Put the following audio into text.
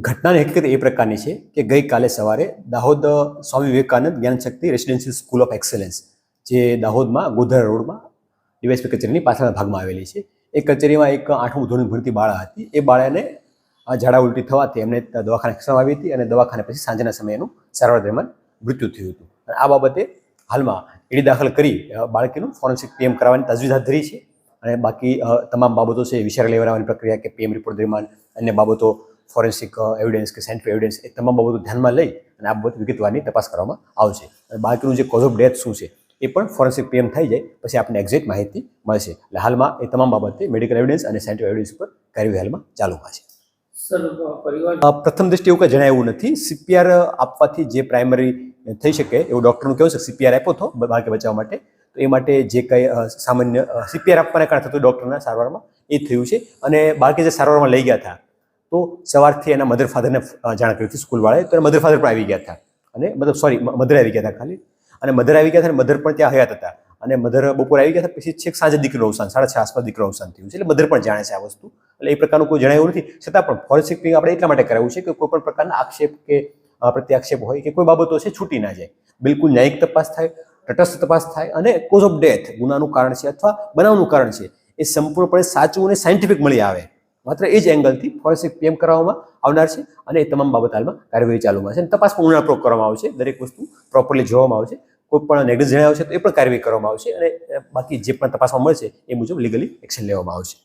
ઘટનાની હકીકત એ પ્રકારની છે કે ગઈકાલે સવારે Dahod Swami Vivekananda Gyanshakti residential school of excellence જે દાહોદમાં ગોધરા રોડમાં ડીવાયએસપી કચેરીની પાછળના ભાગમાં આવેલી છે. એ કચેરીમાં એક 8મું ધોરણ ભણતી બાળા હતી. એ બાળાને ઝાડા ઉલટી થવાથી એમને દવાખાને ખસેડવામાં આવી હતી અને દવાખાને પછી સાંજના સમયે એનું સારવાર દરમિયાન મૃત્યુ થયું હતું. આ બાબતે હાલમાં ઈડી દાખલ કરી બાળકીનું ફોરેન્સિક પીએમ કરાવવાની તજવીજ હાથ ધરી છે અને બાકી તમામ બાબતો છે વિચાર લેવાની પ્રક્રિયા કે પીએમ રિપોર્ટ દરમિયાન અન્ય બાબતો ફોરેન્સિક એવિડન્સ કે સાયન્ટિફિક એવિડન્સ એ તમામ બાબતો ધ્યાનમાં લઈ અને આ બાબત વિગતવારની તપાસ કરવામાં આવશે. અને બાળકીનું જે કોઝ ઓફ ડેથ શું છે એ પણ ફોરેન્સિક પીએમ થઈ જાય પછી આપણને એક્ઝેક્ટ માહિતી મળશે. એટલે હાલમાં એ તમામ બાબતે મેડિકલ એવિડન્સ અને સાયન્ટિફિક એવિડન્સ પર કાર્યવાહી હાલમાં ચાલુમાં છે. પ્રથમ દ્રષ્ટિએ એવું કંઈ જણાવ્યું નથી. સીપીઆર આપવાથી જે પ્રાઇમરી થઈ શકે એવું ડૉક્ટરનું કહેવું છે. સીપીઆર આપ્યો હતો બાળકી બચાવવા માટે, તો એ માટે જે કંઈ સામાન્ય સીપીઆર આપવાને કારણે થતું ડૉક્ટરના સારવારમાં એ થયું છે. અને બાળકી જે સારવારમાં લઈ ગયા હતા તો સવારથી એના મધર ફાધરને જાણ કરી હતી સ્કૂલવાળાએ, તો એના મધર ફાધર પણ આવી ગયા હતા અને મધર આવી ગયા હતા ખાલી, અને મધર આવી ગયા હતા અને મધર પણ ત્યાં હયાત હતા. અને મધર બપોરે આવી ગયા હતા, પછી છેક સાંજે દીકરીનું અવસાન 6:30 આસપાસ દીકરીનું અવસાન થયું છે. એટલે મધર પણ જાણે છે આ વસ્તુ. એટલે એ પ્રકારનું કોઈ જણાવ્યું નથી. છતાં પણ ફોરેન્સિક પીએમ આપણે એટલા માટે કરાવ્યું છે કે કોઈ પણ પ્રકારના આક્ષેપ કે પ્રત્યાક્ષેપ હોય કે કોઈ બાબતો છે છૂટી ના જાય. બિલકુલ ન્યાયિક તપાસ થાય, તટસ્થ તપાસ થાય અને કોઝ ઓફ ડેથ ગુનાનું કારણ છે અથવા બનાવનું કારણ છે એ સંપૂર્ણપણે સાચું અને સાયન્ટિફિક મળી આવે. માત્ર એ જ એંગલથી ફોરેન્સિક પીએમ કરવામાં આવનાર છે અને એ તમામ બાબત હાલમાં કાર્યવાહી ચાલુમાં છે. અને તપાસ પણ ઊંડાણપૂર્વક કરવામાં આવશે. દરેક વસ્તુ પ્રોપરલી જોવામાં આવશે. કોઈ પણ નેગ્લિજન્સ જણાવ્યો છે તો એ પણ કાર્યવાહી કરવામાં આવશે અને બાકી જે પણ તપાસમાં મળશે એ મુજબ લીગલી એક્શન લેવામાં આવશે.